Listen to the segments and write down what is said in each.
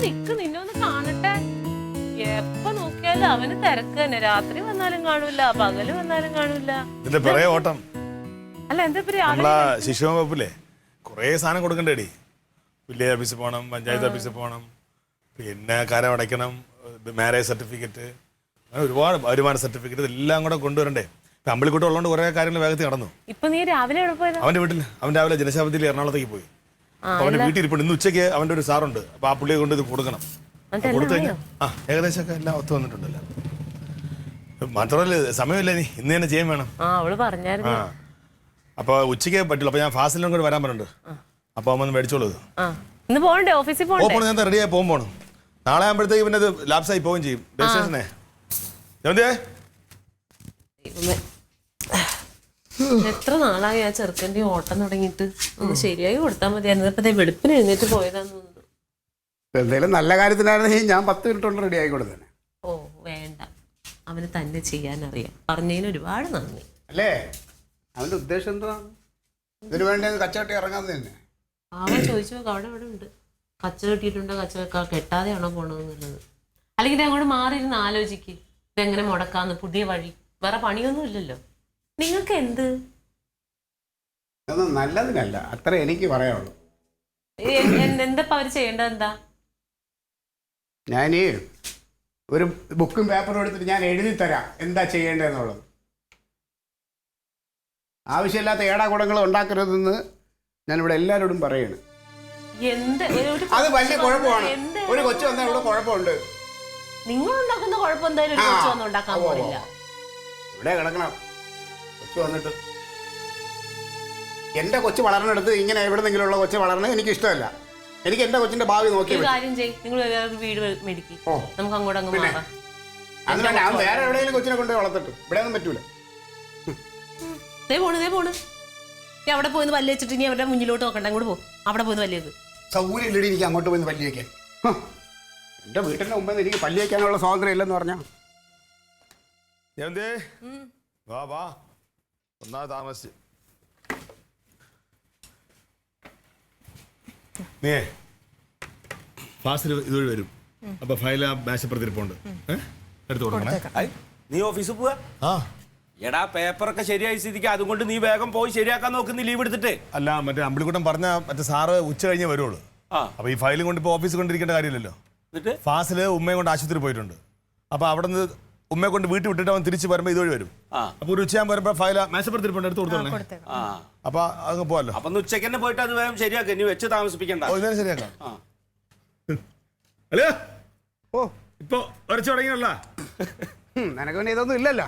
നിക്ക് നിന്നെ ഒന്ന് കാണട്ടെ. എപ്പോ നോക്കിയാലും അവന് തിരക്ക് തന്നെ. രാത്രി വന്നാലും കാണൂല, പകല് വന്നാലും കാണൂല. ഓട്ടം അല്ല എന്താ ശിശു വകുപ്പില്ലേ കൊറേ സാധനം കൊടുക്കണ്ടേടി. വില്ലേജ് ഓഫീസിൽ പോകണം, പഞ്ചായത്ത് ഓഫീസിൽ പോകണം, പിന്നെ കരം അടയ്ക്കണം, മാരേജ് സർട്ടിഫിക്കറ്റ്, ഒരുപാട് വരുമാന സർട്ടിഫിക്കറ്റ് എല്ലാം കൂടെ കൊണ്ടുവരണ്ടേ. അമ്പളിക്കൂട്ടം ഉള്ളതുകൊണ്ട് കുറെ കാര്യങ്ങൾ വേഗത്തിൽ നടന്നു. ഇപ്പൊ നീ രാവിലെ അവന്റെ വീട്ടിൽ അവൻ രാവിലെ ജനശാബ്ദിയിൽ എറണാകുളത്തേക്ക് പോയി. അവന്റെ വീട്ടിൽ ഇരിപ്പുണ്ട്. ഇന്ന് ഉച്ചയ്ക്ക് അവന്റെ ഒരു സാറുണ്ട്. അപ്പൊ ആ പുള്ളിയെ കൊണ്ട് ഇത് കൊടുക്കണം. കൊടുത്തു കഴിഞ്ഞാൽ ഏകദേശം ഒക്കെ എല്ലാം ഒത്തു വന്നിട്ടുണ്ടല്ലോ. മാത്രമല്ല സമയമില്ല, നീ ഇന്ന് തന്നെ ചെയ്യാൻ വേണം. അപ്പൊ ഉച്ചയ്ക്ക് പറ്റുള്ളൂ. അപ്പൊ ഞാൻ ഫാസിലും കൂടെ വരാൻ പറഞ്ഞിട്ടുണ്ട്. അപ്പൊ അവൻ മേടിച്ചോളൂ. ഞാൻ റെഡിയായി പോകണം. നാളെ ആകുമ്പോഴത്തേക്ക് പിന്നെ ലാപ്സായി പോവുകയും ചെയ്യും. രജിസ്ട്രേഷനെ എത്ര നാളായി ആ ചെറുക്കൻ്റെ ഓട്ടം തുടങ്ങിയിട്ട്. ഒന്ന് ശരിയായി കൊടുത്താൽ മതിയായിരുന്നു. ഇപ്പൊ വെളുപ്പിന് എഴുന്നേറ്റ് പോയതാന്ന് തോന്നുന്നു. എന്തെങ്കിലും നല്ല കാര്യത്തിനായിരുന്നെങ്കിൽ ഞാൻ 10 മിനിറ്റ് കൊണ്ട് റെഡി ആയി കൊടുത്തേനെ. ഓ വേണ്ട, അവന് തന്നെ ചെയ്യാനറിയാം. പറഞ്ഞതിന് ഒരുപാട് നന്ദി. അല്ലേ, അവന്റെ ഉദ്ദേശം എന്താണ്? ഇതിനു വേണ്ടി കച്ചവട്ടി ഇറങ്ങാൻ തന്നെ. അവൻ ചോദിച്ചു നോക്കാം, അവിടെ ഇവിടെ ഉണ്ട്. കച്ച കെട്ടിയിട്ടുണ്ടോ, കച്ച കെട്ടാതെയാണോ പോണെന്നുള്ളത്. അല്ലെങ്കിൽ അങ്ങോട്ട് മാറിയിരുന്ന് ആലോചിക്ക്, ഇതെങ്ങനെ മുടക്കാന്ന്. പുതിയ വഴി, വേറെ പണിയൊന്നും ഇല്ലല്ലോ. നിങ്ങൾക്ക് എന്ത് നല്ലതിനല്ല, അത്ര എനിക്ക് പറയാനുള്ളൂ. എന്താ അവര് ചെയ്യേണ്ടത്? എന്താ, ഞാൻ ഒരു ബുക്കും പേപ്പറും എടുത്തിട്ട് ഞാൻ എഴുതി തരാം എന്താ ചെയ്യേണ്ടതെന്നുള്ളത്. ആവശ്യമില്ലാത്ത ഏടാകുടങ്ങൾ ഉണ്ടാക്കരുതെന്ന് ഞാനിവിടെ എല്ലാവരോടും പറയാണ്. അത് വലിയ കുഴപ്പമാണ്. ഒരു കൊച്ചു വന്നാൽ ഇവിടെ കുഴപ്പമുണ്ട്. നിങ്ങൾ ഉണ്ടാക്കുന്ന കുഴപ്പം എന്തായാലും ഉണ്ടാക്കാൻ പോകില്ല. ഇവിടെ കിടക്കണം. കൊച്ചു വന്നിട്ട് എന്റെ കൊച്ചു വളർന്നെടുത്ത് ഇങ്ങനെ എവിടെന്നെങ്കിലുള്ള കൊച്ചു വളർന്നത് എനിക്ക് ഇഷ്ടമല്ല. എനിക്ക് എന്റെ കൊച്ചിന്റെ ഭാവി നോക്കി വീട് മേടിക്കും, നമുക്ക് അങ്ങോട്ട് അങ്ങ് മാറാം. അതിനാണ് ഞാൻ വേറെ എവിടെയെങ്കിലും കൊച്ചിനെ കൊണ്ട് വളർത്തിട്ട് ഇവിടെ ഒന്നും പറ്റൂല. പോണ് അവിടെ പോയി പല്ല് വെച്ചിട്ട് ഇനി അവരുടെ മുന്നിലോട്ട് നോക്കണ്ട, അങ്ങോട്ട് പോകും. അവിടെ പോയി പല്ല് വെക്ക്. സൗകര്യം ഇല്ലടി എനിക്ക് അങ്ങോട്ട് പോയി പല്ല് വയ്ക്കാൻ. എന്റെ വീട്ടിന്റെ മുമ്പ് എനിക്ക് പല്ല് വയ്ക്കാനുള്ള സ്വാതന്ത്ര്യം ഇല്ലെന്ന് പറഞ്ഞാ താമസിച്ച് നീ ഫാസിൽ ഇതുവഴി വരും. അപ്പൊ ഫയൽ മേശപ്പുറത്തിരിപ്പുണ്ട്, എടുത്തു കൊടുക്കണേ. നീ ഓഫീസിൽ പോവാ? എടാ പേപ്പറൊക്കെ ശരിയായി സ്ഥിതിക്ക് അതുകൊണ്ട് നീ വേഗം പോയി ശരിയാക്കാൻ നോക്കുന്ന ലീവ് എടുത്തിട്ട്. അല്ല, മറ്റേ അമ്പിളിക്കുട്ടൻ പറഞ്ഞ മറ്റേ സാറ് ഉച്ച കഴിഞ്ഞേ വരുള്ളൂ. അപ്പൊ ഈ ഫയലും കൊണ്ട് ഇപ്പൊ ഓഫീസിൽ കൊണ്ടിരിക്കേണ്ട കാര്യമില്ലല്ലോ. ഫാസില് ഉമ്മയെ കൊണ്ട് ആശുപത്രി പോയിട്ടുണ്ട്. അപ്പൊ അവിടെ നിന്ന് ഉമ്മയെ കൊണ്ട് വീട്ടിൽ വിട്ടിട്ട് അവൻ തിരിച്ച് വരുമ്പോ ഇതുവഴി വരും. അപ്പൊ ഒരു ഉച്ചയാൻ വരുമ്പോ ഫയൽ മേശപ്പുറത്തിരിപ്പുണ്ട്, എടുത്ത് കൊടുത്തോളേ. അപ്പൊ അങ്ങ് പോവല്ലോ. അപ്പൊ ഉച്ചയ്ക്ക് തന്നെ പോയിട്ട് അത് വേഗം ശരിയാക്കാം, നീ വെച്ച് താമസിപ്പിക്കണ്ട. ശരിയാക്കാം. അല്ലേ ഓ ഇപ്പൊ വരച്ചു തുടങ്ങിയല്ല. നിനക്ക് പിന്നെ ഇതൊന്നും ഇല്ലല്ലോ.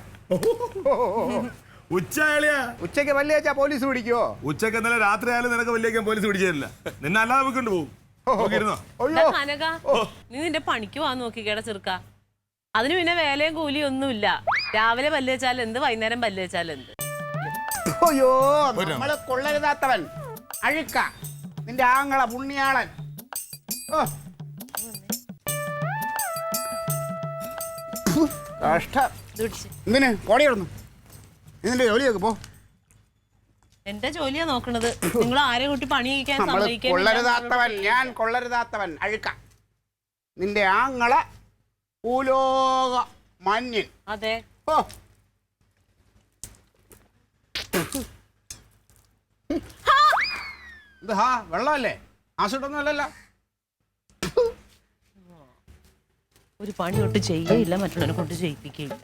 ഉച്ചക്ക് പല്ല് വെച്ചാ പോലീസ് പിടിക്കുവോ? ഉച്ചക്ക് ഇന്നലെ രാത്രി ആയാലും നിനക്ക് പല്ല് പോലീസ് പിടിച്ചില്ല. നിന്നെ അല്ലാതെ നമുക്ക് പോകും. നീ നിന്റെ പണിക്ക് പോവാൻ നോക്കിക്കേട ചെറുക്ക. അതിന് പിന്നെ വേലയും കൂലിയും ഒന്നുമില്ല. രാവിലെ പല്ല് വെച്ചാൽ എന്ത്, വൈകുന്നേരം പല്ല് വെച്ചാൽ എന്ത്. അയ്യോ, നമ്മള് കൊള്ളരുതാത്തവൻ, അഴുക്ക, നിന്റെ ആങ്ങള പുണ്യാളൻ. എന്തിന് കോടിയിടുന്നു? ഇതിന്റെ ജോലിയൊക്കെ പോ. എന്റെ ജോലിയാ നോക്കണത്. നിങ്ങൾ ആരെ കൂട്ടി പണി കഴിക്കാൻ കൊള്ളരുതാത്തവൻ, ഞാൻ കൊള്ളരുതാത്തവൻ, അഴുക്ക, നിന്റെ ആങ്ങള ഭൂലോക മന്യൻ. അതെ, ഇത് വെള്ളമല്ലേ, ആസിഡൊന്നും അല്ലല്ലോ. ഒരു പണി തൊട്ട് ചെയ്യയില്ല, മറ്റുള്ളവരെ കൊണ്ട് ചെയ്യിപ്പിക്കുകയില്ല.